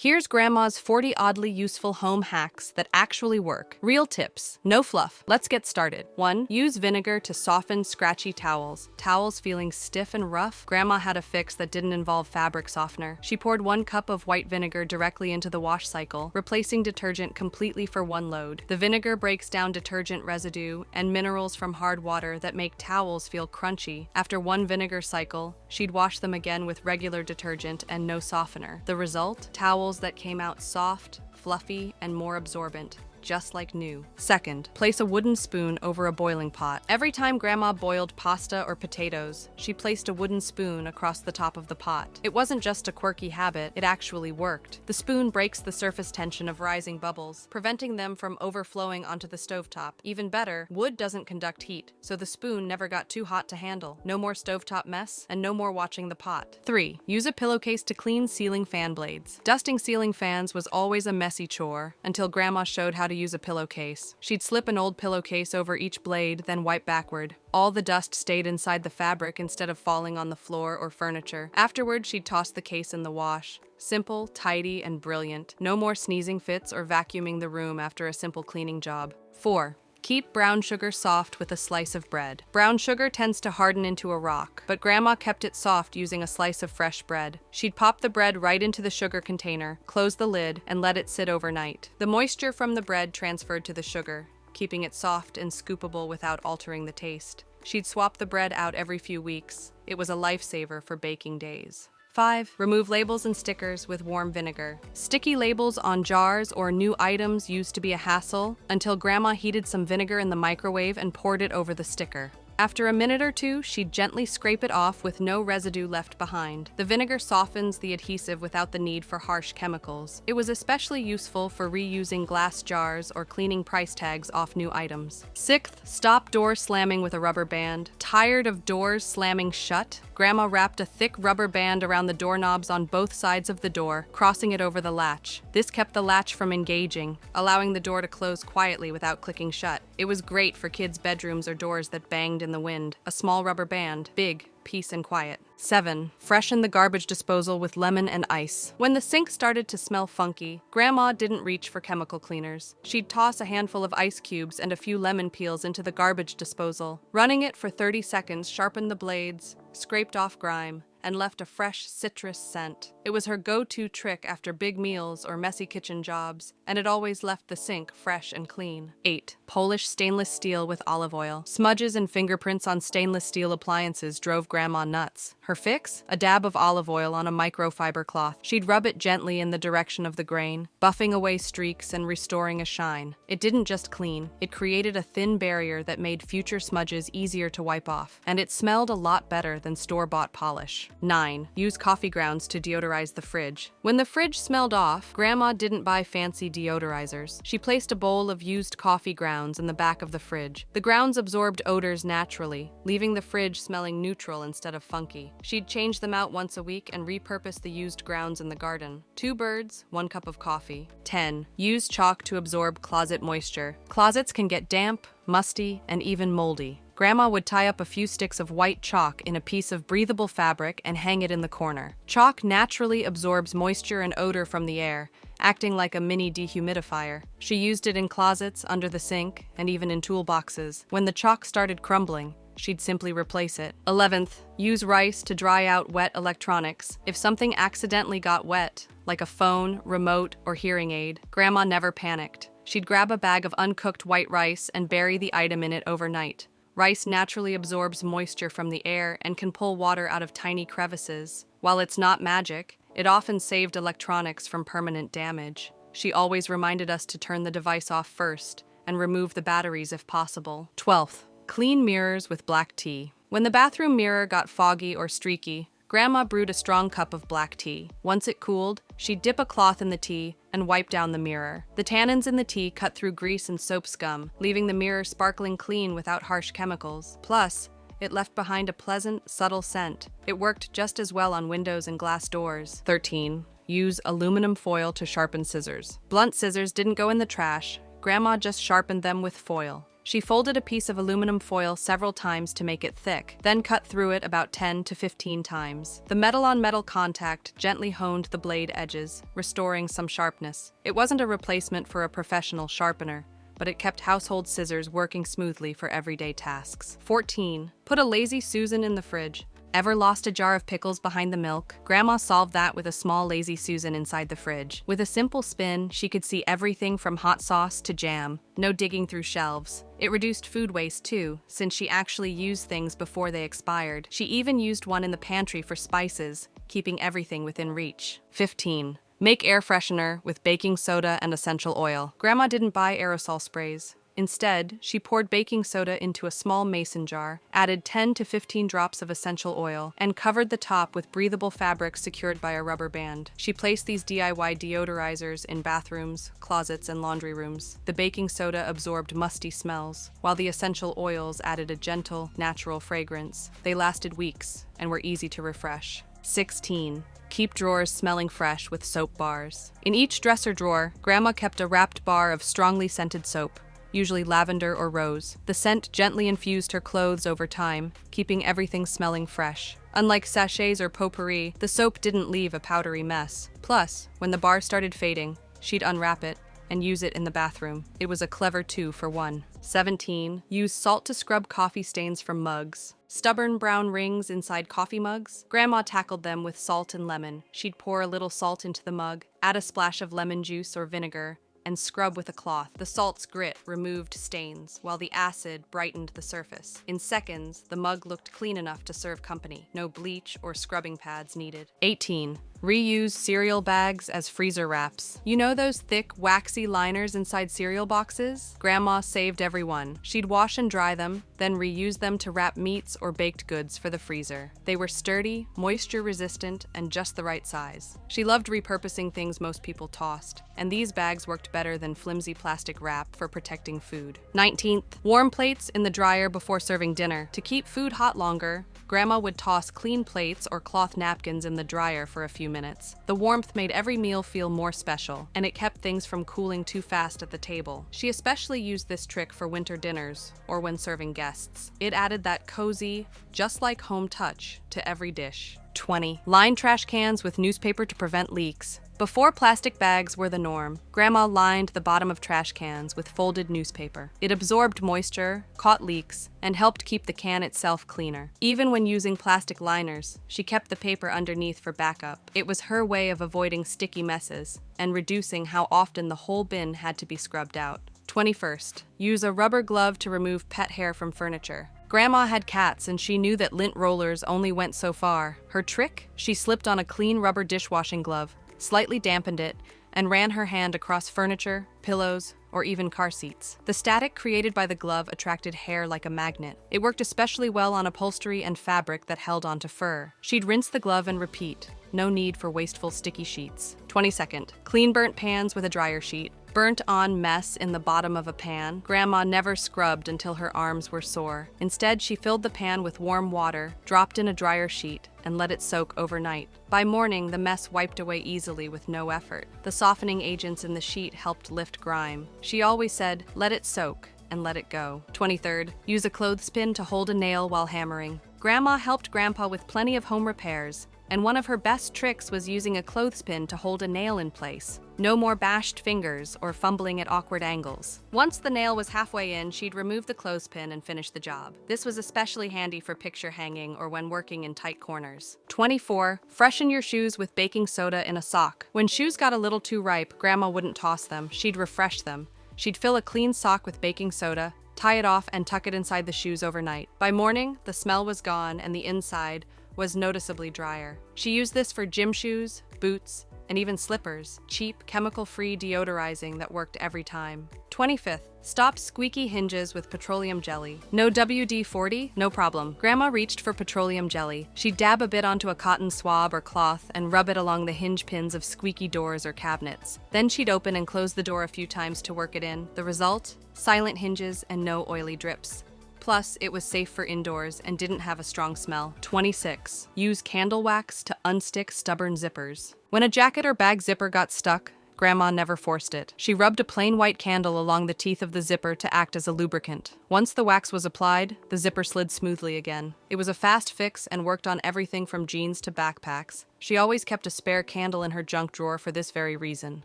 Here's Grandma's 40 oddly useful home hacks that actually work. Real tips, no fluff. Let's get started. 1. Use vinegar to soften scratchy towels. Towels feeling stiff and rough? Grandma had a fix that didn't involve fabric softener. She poured 1 cup of white vinegar directly into the wash cycle, replacing detergent completely for 1 load. The vinegar breaks down detergent residue and minerals from hard water that make towels feel crunchy. After 1 vinegar cycle, she'd wash them again with regular detergent and no softener. The result? Towels that came out soft, fluffy, and more absorbent, just like new. 2nd, place a wooden spoon over a boiling pot. Every time Grandma boiled pasta or potatoes, she placed a wooden spoon across the top of the pot. It wasn't just a quirky habit, it actually worked. The spoon breaks the surface tension of rising bubbles, preventing them from overflowing onto the stovetop. Even better, wood doesn't conduct heat, so the spoon never got too hot to handle. No more stovetop mess, and no more watching the pot. 3. Use a pillowcase to clean ceiling fan blades. Dusting ceiling fans was always a messy chore until Grandma showed how to use a pillowcase. She'd slip an old pillowcase over each blade, then wipe backward. All the dust stayed inside the fabric instead of falling on the floor or furniture. Afterward, she'd toss the case in the wash. Simple, tidy, and brilliant. No more sneezing fits or vacuuming the room after a simple cleaning job. 4. Keep brown sugar soft with a slice of bread. Brown sugar tends to harden into a rock, but Grandma kept it soft using a slice of fresh bread. She'd pop the bread right into the sugar container, close the lid, and let it sit overnight. The moisture from the bread transferred to the sugar, keeping it soft and scoopable without altering the taste. She'd swap the bread out every few weeks. It was a lifesaver for baking days. 5. Remove labels and stickers with warm vinegar. Sticky labels on jars or new items used to be a hassle until Grandma heated some vinegar in the microwave and poured it over the sticker. After a minute or two, she'd gently scrape it off with no residue left behind. The vinegar softens the adhesive without the need for harsh chemicals. It was especially useful for reusing glass jars or cleaning price tags off new items. 6th, stop door slamming with a rubber band. Tired of doors slamming shut? Grandma wrapped a thick rubber band around the doorknobs on both sides of the door, crossing it over the latch. This kept the latch from engaging, allowing the door to close quietly without clicking shut. It was great for kids' bedrooms or doors that banged in the wind. A small rubber band, big, peace and quiet. 7. Freshen the garbage disposal with lemon and ice. When the sink started to smell funky, Grandma didn't reach for chemical cleaners. She'd toss a handful of ice cubes and a few lemon peels into the garbage disposal. Running it for 30 seconds sharpened the blades, scraped off grime, and left a fresh citrus scent. It was her go-to trick after big meals or messy kitchen jobs, and it always left the sink fresh and clean. 8. Polish stainless steel with olive oil. Smudges and fingerprints on stainless steel appliances drove Grandma nuts. Her fix? A dab of olive oil on a microfiber cloth. She'd rub it gently in the direction of the grain, buffing away streaks and restoring a shine. It didn't just clean, it created a thin barrier that made future smudges easier to wipe off, and it smelled a lot better than store-bought polish. 9. Use coffee grounds to deodorize the fridge. When the fridge smelled off, Grandma didn't buy fancy deodorizers. She placed a bowl of used coffee grounds in the back of the fridge. The grounds absorbed odors naturally, leaving the fridge smelling neutral instead of funky. She'd change them out once a week and repurpose the used grounds in the garden. 2 birds, 1 cup of coffee. 10. Use chalk to absorb closet moisture. Closets can get damp, musty, and even moldy. Grandma would tie up a few sticks of white chalk in a piece of breathable fabric and hang it in the corner. Chalk naturally absorbs moisture and odor from the air, acting like a mini dehumidifier. She used it in closets, under the sink, and even in toolboxes. When the chalk started crumbling, she'd simply replace it. 11th, use rice to dry out wet electronics. If something accidentally got wet, like a phone, remote, or hearing aid, Grandma never panicked. She'd grab a bag of uncooked white rice and bury the item in it overnight. Rice naturally absorbs moisture from the air and can pull water out of tiny crevices. While it's not magic, it often saved electronics from permanent damage. She always reminded us to turn the device off first and remove the batteries if possible. 12th, clean mirrors with black tea. When the bathroom mirror got foggy or streaky, Grandma brewed a strong cup of black tea. Once it cooled, she'd dip a cloth in the tea and wipe down the mirror. The tannins in the tea cut through grease and soap scum, leaving the mirror sparkling clean without harsh chemicals. Plus, it left behind a pleasant, subtle scent. It worked just as well on windows and glass doors. 13. Use aluminum foil to sharpen scissors. Blunt scissors didn't go in the trash. Grandma just sharpened them with foil. She folded a piece of aluminum foil several times to make it thick, then cut through it about 10 to 15 times. The metal-on-metal contact gently honed the blade edges, restoring some sharpness. It wasn't a replacement for a professional sharpener, but it kept household scissors working smoothly for everyday tasks. 14. Put a Lazy Susan in the fridge. Ever lost a jar of pickles behind the milk? Grandma solved that with a small Lazy Susan inside the fridge. With a simple spin, she could see everything from hot sauce to jam. No digging through shelves. It reduced food waste too, since she actually used things before they expired. She even used one in the pantry for spices, keeping everything within reach. 15. Make air freshener with baking soda and essential oil. Grandma didn't buy aerosol sprays. Instead, she poured baking soda into a small mason jar, added 10 to 15 drops of essential oil, and covered the top with breathable fabric secured by a rubber band. She placed these DIY deodorizers in bathrooms, closets, and laundry rooms. The baking soda absorbed musty smells, while the essential oils added a gentle, natural fragrance. They lasted weeks and were easy to refresh. 16. Keep drawers smelling fresh with soap bars. In each dresser drawer, Grandma kept a wrapped bar of strongly scented soap, usually lavender or rose. The scent gently infused her clothes over time, keeping everything smelling fresh. Unlike sachets or potpourri, the soap didn't leave a powdery mess. Plus, when the bar started fading, she'd unwrap it and use it in the bathroom. It was a clever 2-for-1. 17. Use salt to scrub coffee stains from mugs. Stubborn brown rings inside coffee mugs? Grandma tackled them with salt and lemon. She'd pour a little salt into the mug, add a splash of lemon juice or vinegar, and scrub with a cloth. The salt's grit removed stains, while the acid brightened the surface. In seconds, the mug looked clean enough to serve company. No bleach or scrubbing pads needed. 18. Reuse cereal bags as freezer wraps. You know those thick, waxy liners inside cereal boxes? Grandma saved every one. She'd wash and dry them, then reuse them to wrap meats or baked goods for the freezer. They were sturdy, moisture-resistant, and just the right size. She loved repurposing things most people tossed, and these bags worked better than flimsy plastic wrap for protecting food. 19th. Warm plates in the dryer before serving dinner. To keep food hot longer, Grandma would toss clean plates or cloth napkins in the dryer for a few minutes. The warmth made every meal feel more special, and it kept things from cooling too fast at the table. She especially used this trick for winter dinners or when serving guests. It added that cozy, just like home touch to every dish. 20. Line trash cans with newspaper to prevent leaks. Before plastic bags were the norm, Grandma lined the bottom of trash cans with folded newspaper. It absorbed moisture, caught leaks, and helped keep the can itself cleaner. Even when using plastic liners, she kept the paper underneath for backup. It was her way of avoiding sticky messes and reducing how often the whole bin had to be scrubbed out. 21st. Use a rubber glove to remove pet hair from furniture. Grandma had cats, and she knew that lint rollers only went so far. Her trick? She slipped on a clean rubber dishwashing glove, slightly dampened it, and ran her hand across furniture, pillows, or even car seats. The static created by the glove attracted hair like a magnet. It worked especially well on upholstery and fabric that held onto fur. She'd rinse the glove and repeat. No need for wasteful sticky sheets. 22nd. Clean burnt pans with a dryer sheet. Burnt-on mess in the bottom of a pan. Grandma never scrubbed until her arms were sore. Instead, she filled the pan with warm water, dropped in a dryer sheet, and let it soak overnight. By morning, the mess wiped away easily with no effort. The softening agents in the sheet helped lift grime. She always said, "Let it soak and let it go." 23rd. Use a clothespin to hold a nail while hammering. Grandma helped Grandpa with plenty of home repairs, and one of her best tricks was using a clothespin to hold a nail in place. No more bashed fingers or fumbling at awkward angles. Once the nail was halfway in, she'd remove the clothespin and finish the job. This was especially handy for picture hanging or when working in tight corners. 24. Freshen your shoes with baking soda in a sock. When shoes got a little too ripe, Grandma wouldn't toss them. She'd refresh them. She'd fill a clean sock with baking soda, tie it off, and tuck it inside the shoes overnight. By morning, the smell was gone and the inside was noticeably drier. She used this for gym shoes, boots, and even slippers. Cheap, chemical-free deodorizing that worked every time. 25th. Stop squeaky hinges with petroleum jelly. No WD-40? No problem. Grandma reached for petroleum jelly. She'd dab a bit onto a cotton swab or cloth and rub it along the hinge pins of squeaky doors or cabinets. Then she'd open and close the door a few times to work it in. The result? Silent hinges and no oily drips. Plus, it was safe for indoors and didn't have a strong smell. 26. Use candle wax to unstick stubborn zippers. When a jacket or bag zipper got stuck, Grandma never forced it. She rubbed a plain white candle along the teeth of the zipper to act as a lubricant. Once the wax was applied, the zipper slid smoothly again. It was a fast fix and worked on everything from jeans to backpacks. She always kept a spare candle in her junk drawer for this very reason.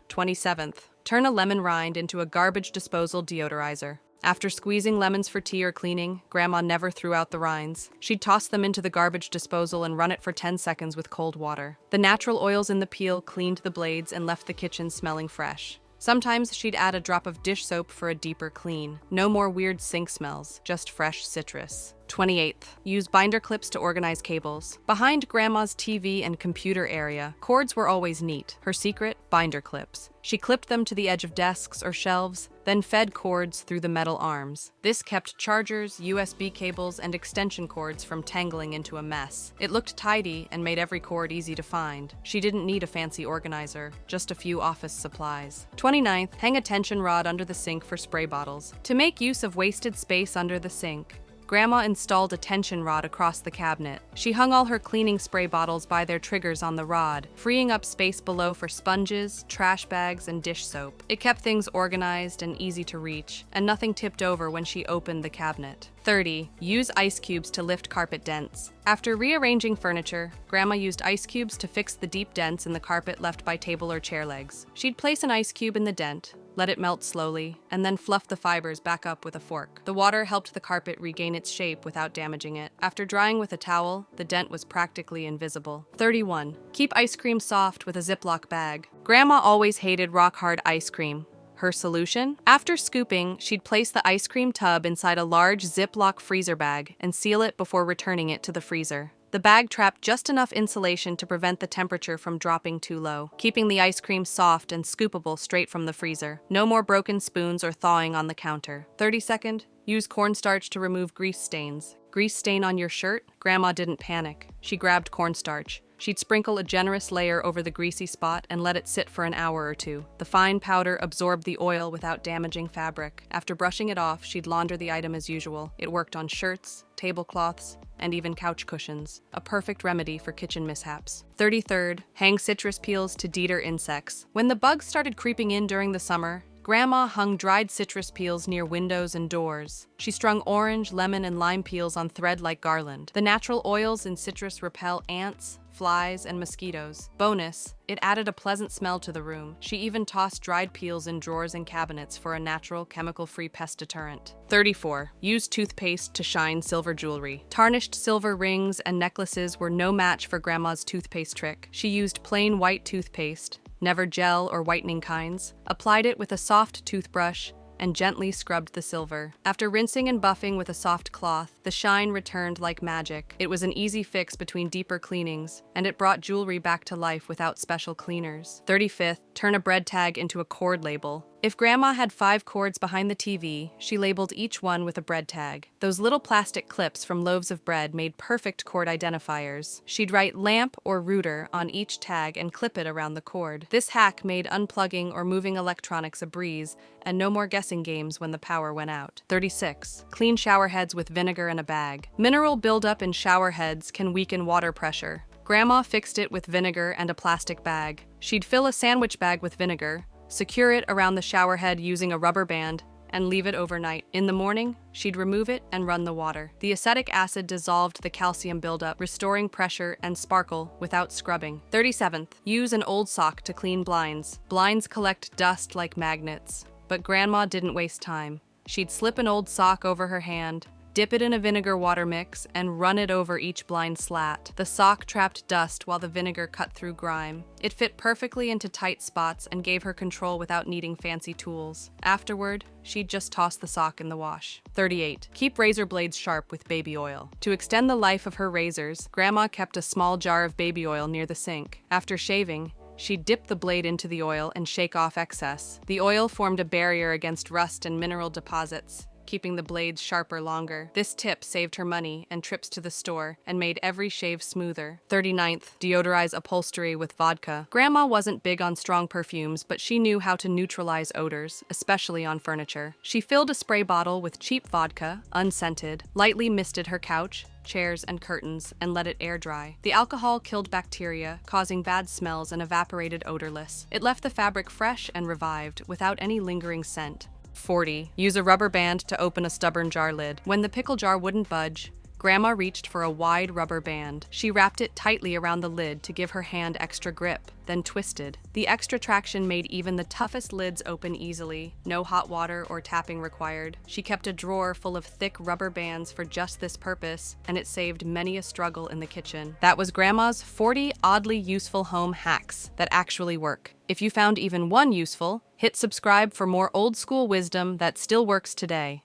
27th. Turn a lemon rind into a garbage disposal deodorizer. After squeezing lemons for tea or cleaning, Grandma never threw out the rinds. She'd toss them into the garbage disposal and run it for 10 seconds with cold water. The natural oils in the peel cleaned the blades and left the kitchen smelling fresh. Sometimes she'd add a drop of dish soap for a deeper clean. No more weird sink smells, just fresh citrus. 28th. Use binder clips to organize cables. Behind Grandma's TV and computer area, cords were always neat. Her secret? Binder clips. She clipped them to the edge of desks or shelves, then fed cords through the metal arms. This kept chargers, USB cables, and extension cords from tangling into a mess. It looked tidy and made every cord easy to find. She didn't need a fancy organizer, just a few office supplies. 29th. Hang a tension rod under the sink for spray bottles. To make use of wasted space under the sink, Grandma installed a tension rod across the cabinet. She hung all her cleaning spray bottles by their triggers on the rod, freeing up space below for sponges, trash bags, and dish soap. It kept things organized and easy to reach, and nothing tipped over when she opened the cabinet. 30. Use ice cubes to lift carpet dents. After rearranging furniture, Grandma used ice cubes to fix the deep dents in the carpet left by table or chair legs. She'd place an ice cube in the dent, let it melt slowly, and then fluff the fibers back up with a fork. The water helped the carpet regain its shape without damaging it. After drying with a towel, the dent was practically invisible. 31. Keep ice cream soft with a Ziploc bag. Grandma always hated rock-hard ice cream. Her solution? After scooping, she'd place the ice cream tub inside a large Ziploc freezer bag and seal it before returning it to the freezer. The bag trapped just enough insulation to prevent the temperature from dropping too low, keeping the ice cream soft and scoopable straight from the freezer. No more broken spoons or thawing on the counter. 32nd. Use cornstarch to remove grease stains. Grease stain on your shirt? Grandma didn't panic. She grabbed cornstarch. She'd sprinkle a generous layer over the greasy spot and let it sit for an hour or two. The fine powder absorbed the oil without damaging fabric. After brushing it off, she'd launder the item as usual. It worked on shirts, tablecloths, and even couch cushions. A perfect remedy for kitchen mishaps. 33rd. Hang citrus peels to deter insects. When the bugs started creeping in during the summer, Grandma hung dried citrus peels near windows and doors. She strung orange, lemon, and lime peels on thread like garland. The natural oils in citrus repel ants, flies, and mosquitoes. Bonus, it added a pleasant smell to the room. She even tossed dried peels in drawers and cabinets for a natural, chemical-free pest deterrent. 34. Use toothpaste to shine silver jewelry. Tarnished silver rings and necklaces were no match for Grandma's toothpaste trick. She used plain white toothpaste, never gel or whitening kinds, applied it with a soft toothbrush, and gently scrubbed the silver. After rinsing and buffing with a soft cloth, the shine returned like magic. It was an easy fix between deeper cleanings, and it brought jewelry back to life without special cleaners. 35th. Turn a bread tag into a cord label. If Grandma had 5 cords behind the TV, she labeled each one with a bread tag. Those little plastic clips from loaves of bread made perfect cord identifiers. She'd write lamp or router on each tag and clip it around the cord. This hack made unplugging or moving electronics a breeze, and no more guessing games when the power went out. 36. Clean shower heads with vinegar in a bag. Mineral buildup in shower heads can weaken water pressure. Grandma fixed it with vinegar and a plastic bag. She'd fill a sandwich bag with vinegar, secure it around the shower head using a rubber band, and leave it overnight. In the morning, she'd remove it and run the water. The acetic acid dissolved the calcium buildup, restoring pressure and sparkle without scrubbing. 37th. Use an old sock to clean blinds. Blinds collect dust like magnets, but Grandma didn't waste time. She'd slip an old sock over her hand, dip it in a vinegar water mix, and run it over each blind slat. The sock trapped dust while the vinegar cut through grime. It fit perfectly into tight spots and gave her control without needing fancy tools. Afterward, she'd just toss the sock in the wash. 38. Keep razor blades sharp with baby oil. To extend the life of her razors, Grandma kept a small jar of baby oil near the sink. After shaving, she'd dip the blade into the oil and shake off excess. The oil formed a barrier against rust and mineral deposits, keeping the blades sharper longer. This tip saved her money and trips to the store and made every shave smoother. 39th. Deodorize upholstery with vodka. Grandma wasn't big on strong perfumes, but she knew how to neutralize odors, especially on furniture. She filled a spray bottle with cheap vodka, unscented, lightly misted her couch, chairs, and curtains and let it air dry. The alcohol killed bacteria, causing bad smells and evaporated odorless. It left the fabric fresh and revived without any lingering scent. 40. Use a rubber band to open a stubborn jar lid. When the pickle jar wouldn't budge, Grandma reached for a wide rubber band. She wrapped it tightly around the lid to give her hand extra grip, then twisted. The extra traction made even the toughest lids open easily. No hot water or tapping required. She kept a drawer full of thick rubber bands for just this purpose, and it saved many a struggle in the kitchen. That was Grandma's 40 oddly useful home hacks that actually work. If you found even one useful, hit subscribe for more old school wisdom that still works today.